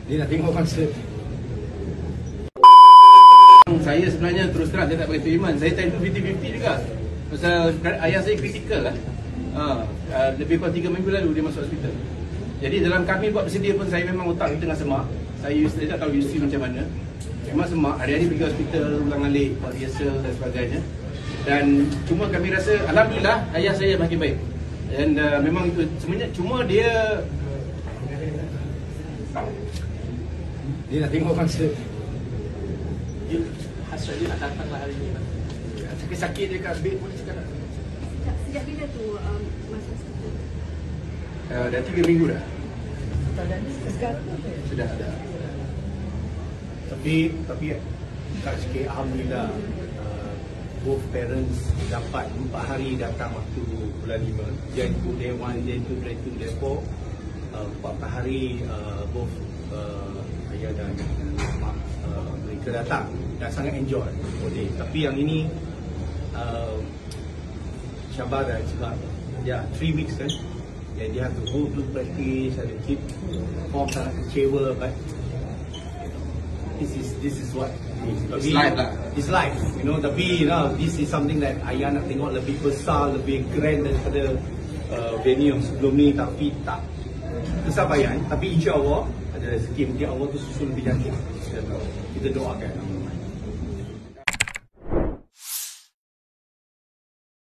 Dia nak tengok konsert. Saya sebenarnya terus terang saya tak bagi iman. Saya time tu 50-50 juga. Pasal ayah saya kritikal lah. Lebih kurang 3 minggu lalu dia masuk hospital. Jadi dalam kami buat bersedia pun saya memang otak tengah semak. Saya tak tahu UC macam mana. Memang semak, hari-hari pergi hospital, ulang-alik, buat rehearsal dan sebagainya. Dan cuma kami rasa, alhamdulillah ayah saya makin baik. Dan memang itu sebenarnya cuma dia nak tengok konsert. Hasrat dia nak datang lah hari ni. Sakit-sakit dia kat bed pun cakap. Sejak bila tu masuk hospital? Dah 3 minggu dah. Sekarang Sudah ada. Tapi tak sikit alhamdulillah both parents dapat 4 hari datang waktu bulan 5. Day 1, day 2, day 2, day 4. 4 hari both ayah dan mak mereka datang dan sangat enjoy day. Tapi yang ini Syabas dah sebab 3 weeks kan. And dia have to go to practice, ada keep form sangat kecewa, but this is what It's life lah. It's life, you know. Tapi this is something that ayah nak tengok lebih besar, lebih grand daripada venue yang sebelum ni. Tapi tak kesabayan. Tapi insya Allah ada rezeki, mungkin Allah tu susun lebih jantik. Kita doakan.